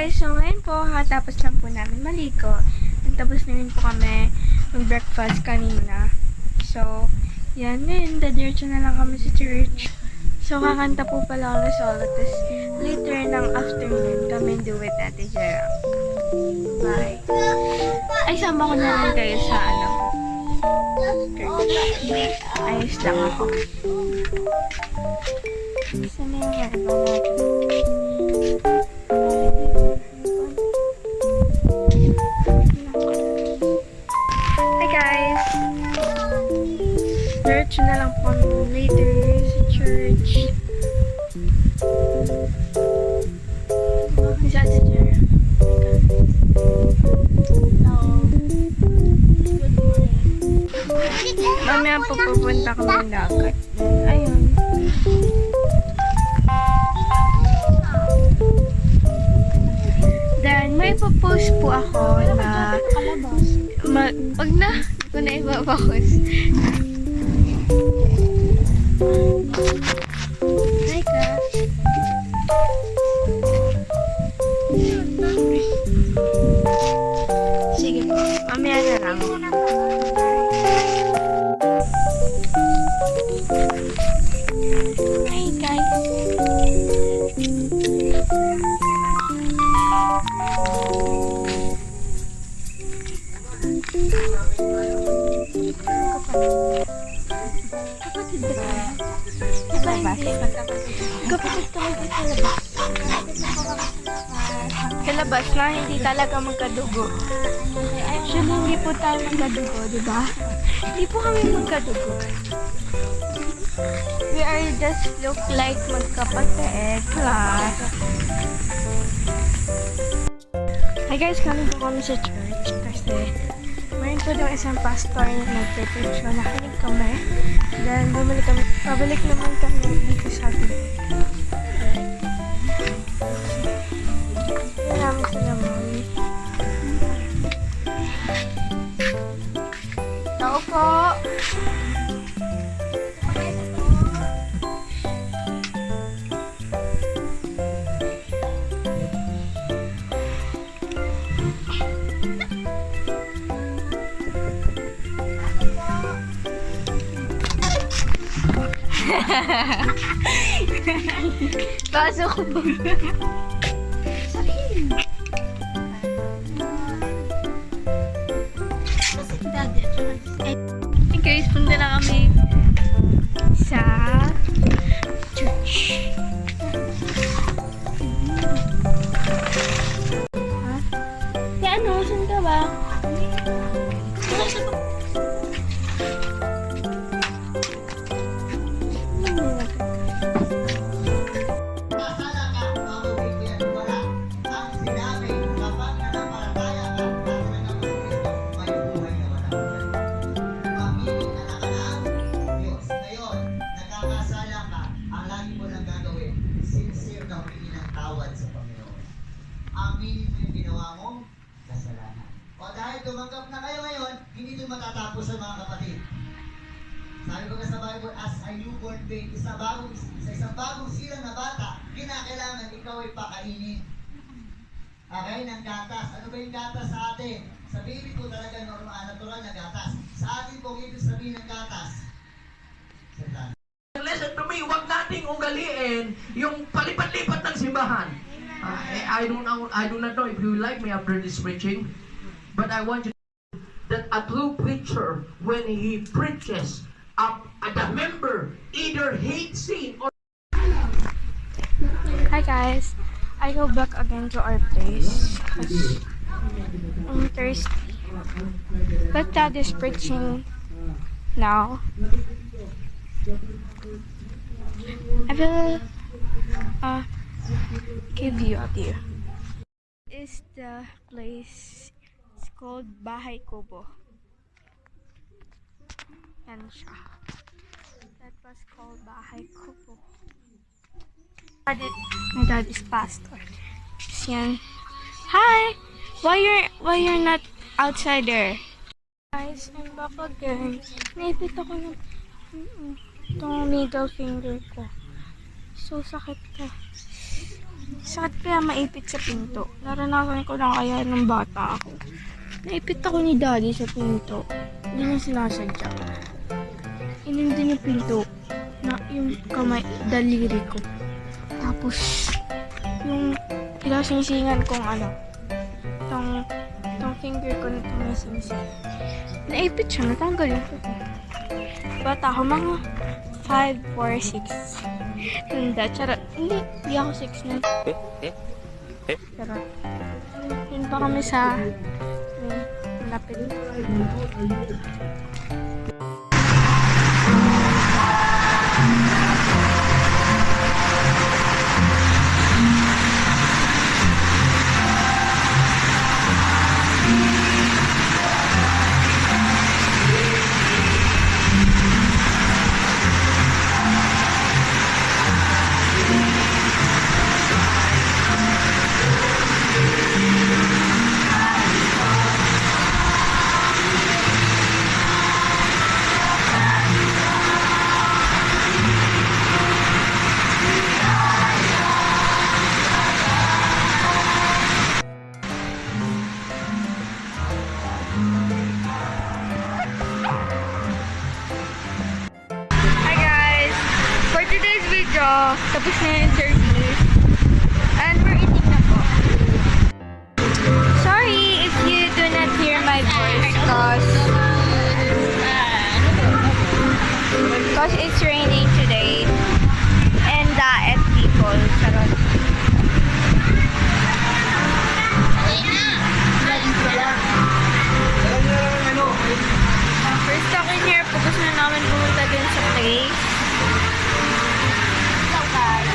guys, so ngayon po, tapos lang po namin maligo. Nagtapos na rin po kami mag-breakfast kanina. So, yan, ngayon, dadiretso na lang kami sa church. So, kakanta po pala ako ng solo. Tapos, later ng afternoon, kami do with Ate Jera. Bye. Ay, sama ko na lang kayo sa, church. Ayos lang ako. Saan na yung iba natin? Hi guys! Diretso na lang po kami later sa church. Is that the chair? Mamaya po pupunta kami ng dagat. Ayun. Then, may ipopost po ako na wag na, hindi ko na ipopost. Hi ka. Sige po, mamaya na lang. Hi guys. Kapatid ka kayo sa labas. Sa labas na hindi talaga magkadugo. Actually, hindi po tayo magkadugo, diba? Hindi po kami magkadugo. We are just look like magkapatid. Plus. Hi guys, kami po kami sa church kasi mayroon po yung isang pastor na nag-preach. Nakinig kami. Then, pabalik naman kami dito sa atin. Maraming salamat. Tao po! Pasok po. Hey guys, punta na kami sa church. Ha? Si ano? Saan ka ba? Tumanggap na kayo ngayon, hindi ito matatapos sa mga kapatid. Sabi ko sa Bible, as a newborn baby, sa isang bagong silang na bata, kinakailangan ikaw ay pakainin. Okay, ng gatas. Ano ba yung gatas sa atin? Sa baby po talaga normal, natural na gatas. Sa atin po, ibig sabihin ng gatas. Listen to me, huwag nating ugaliin yung palipat-lipat ng simbahan. I do not know if you like me after this preaching. But I want you to know that a true preacher, when he preaches, the member either hates sin or... Hi guys, I go back again to our place because I'm thirsty. But Dad is preaching now. I will give you a view. This is the place. Called Bahay Kubo. Yan siya. That was called Bahay Kubo. My dad is pastor. Yan. Hi! Why you're not outside there? Guys, I'm back again. Naipit ako ng itong middle finger ko. So sakit ka. Sakit kaya maipit sa pinto. Naranasan ko lang kaya nung bata ako. Naipit ako ni daddy sa pinto. Hindi niya sinasadya. Inindi yung pinto na yung kamay, daliri ko. Tapos, yung pinasingsingan kong tong finger ko na tumising-sing. Naipit siya, natanggal yung puto. Bata ako, mga 5 or 6. Tanda, charot. Hindi ako 6 na. Charot. Yun pa kami sa malapit. Hi guys! For today's video, tapos na yung service. And we're eating na po. Sorry if you do not hear my voice because it's raining today. And daet people. Charot. We're stuck in here. Focus na namin pumunta din sa place. Hello guys.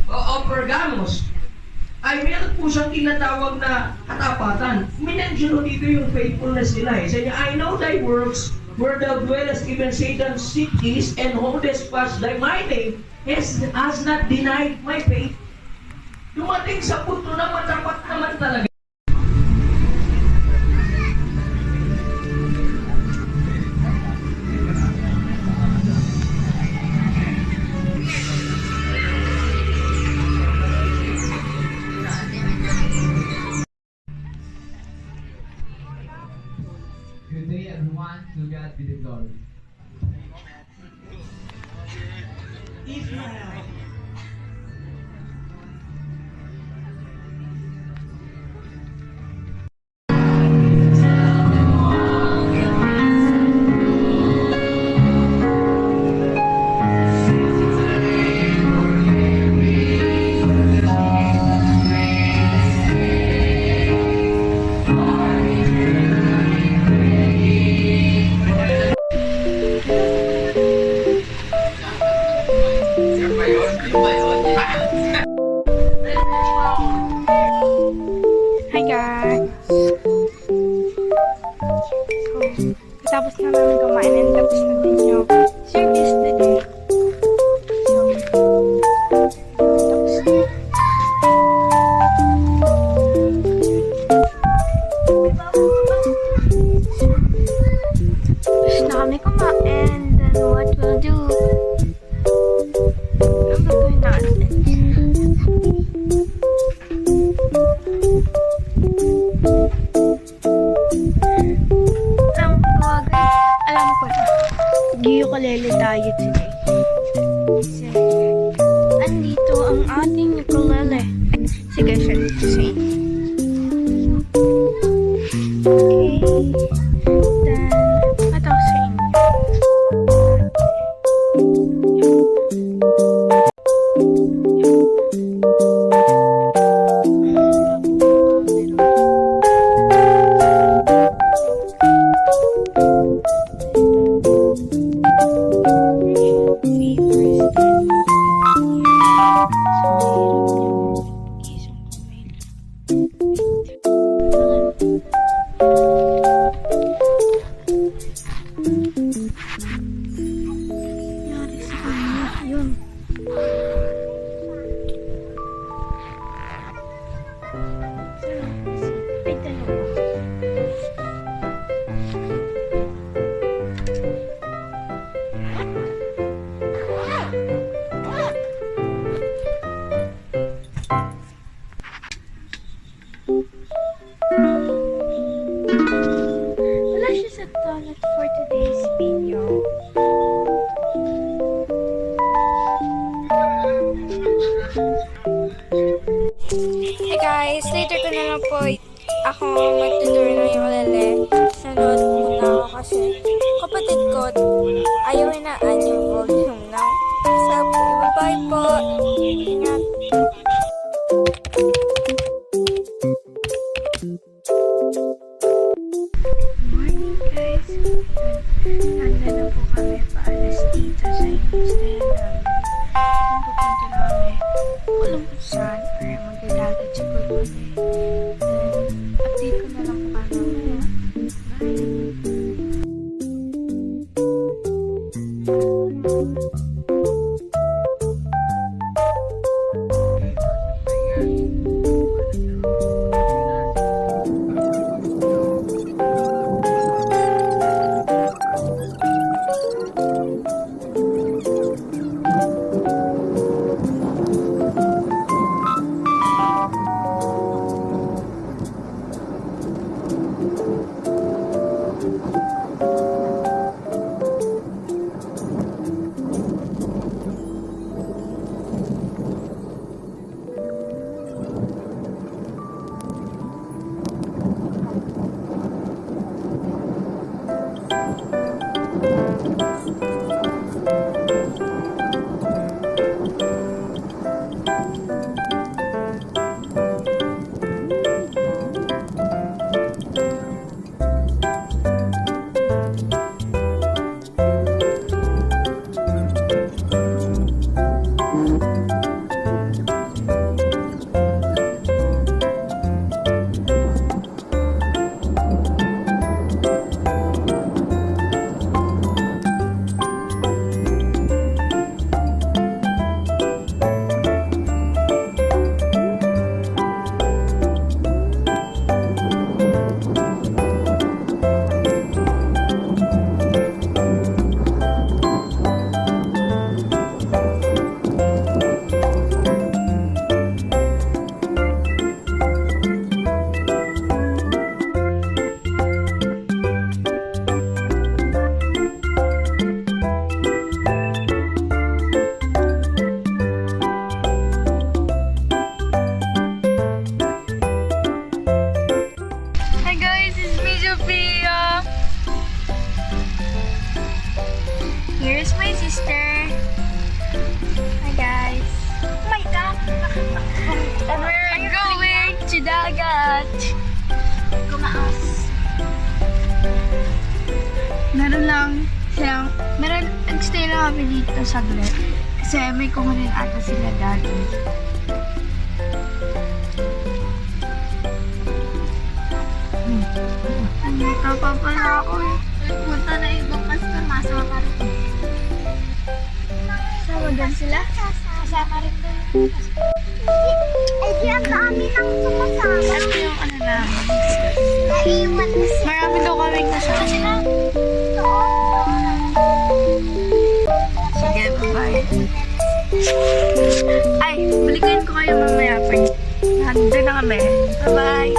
O Pergamos ay meron po siyang tinatawag na katapatan. Minention dito yung faithfulness nila eh. Sabi niya, I know thy works, where thou dwellest, even Satan's cities, and holdest fast thy my name, has not denied my faith. Dumating sa punto na matapat naman talaga. Good day, everyone. To God be the glory. Hi guys! So, tapos na namin kumain and tapos na din yung service today. So, tapos na. Tapos na kami kumain, then what we'll do? Ang gagawin natin? Alam ko na. Mag-ukulele tayo today. Kasi, andito ang ating ukulele. Sige, sing. Okay. Then, ito sa inyo. ito na lang po. Ako magtutur ng ukulele. Nanood muna ako kasi kapatid ko ayaw inaan yung volume ng cellphone. Bye po. Ingat. Morning guys. Handa na po kami paalis dito sa instayan namin. Pupunta na kami walang kung saan or magdadagat siguro kami. Then, update ko na lang po kami mamaya. Bye! Here's my sister. Hi guys. Oh my God. And we're going to dagat. Kumaas. Nagstay lang kami dito saglit. Kasi may kukunin ata sila daddy. Napapala ako eh. Punta na ibang pastor, masama pa rin. Sama doon sila? Kasama rin doon. Eh, di ang dami nang sumasama. Ito yung ano namin. Naiwan na sila. Marami daw kaming kasama. Sige, bye. Ay, balikan ko kayo mamaya pa. Nandun na kami. Bye-bye.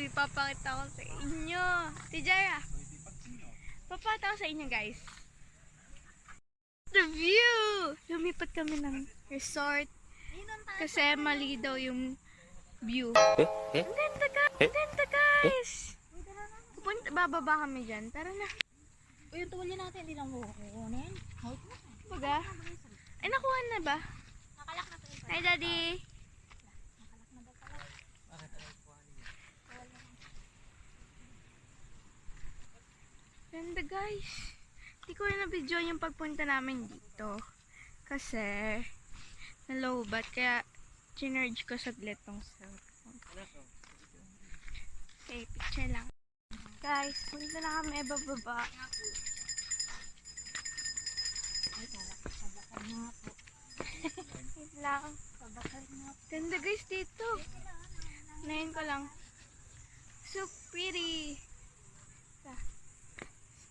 may papakita ko sa inyo. Tijaya, papakita ko sa inyo guys. The view! Lumipat kami ng resort kasi mali daw yung view. Ang ganda guys! Bababa kami dyan. Tara na. Uy, yung tuwalya natin, hindi lang kukunin. Baga? Ay, nakuha na ba? Nakalak na ito. Hi, Daddy! Ganda guys. Hindi ko na video yung pagpunta namin dito. Kasi nalobat. Kaya chinerge ko saglit tong cellphone. Okay, picture lang. Guys, punta na kami bababa. Wait lang. Ganda guys dito. Nahin ko lang. So pretty.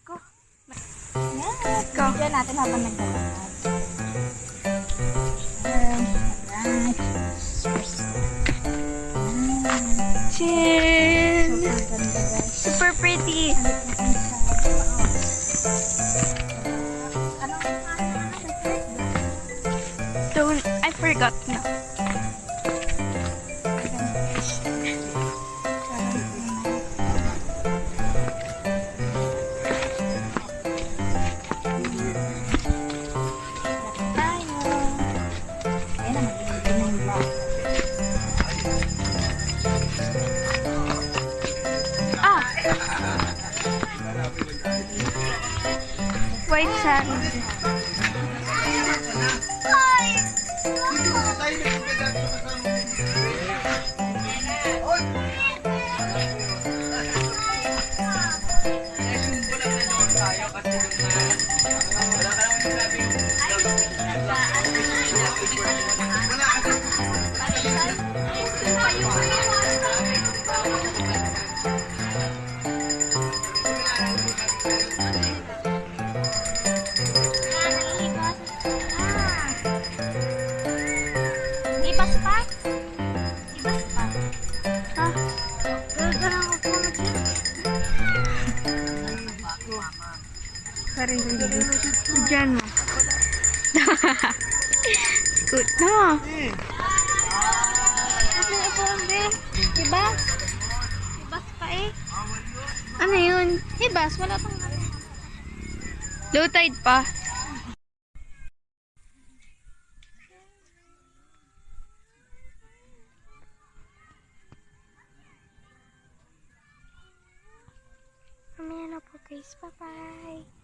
Go. Go. Yan natin habang naglalakad. Chin. Ganda guys. Super pretty. Don't, I forgot na. Ah! White sand. Ibas pa? Ibas pa? Ha? Gagana ko po na siya. Sarili. Diyan mo. Good na. Ano ito, Be? Ibas? Ibas pa eh. Ano yun? Ibas, wala pang Low tide pa. Mamaya na po guys. Bye-bye.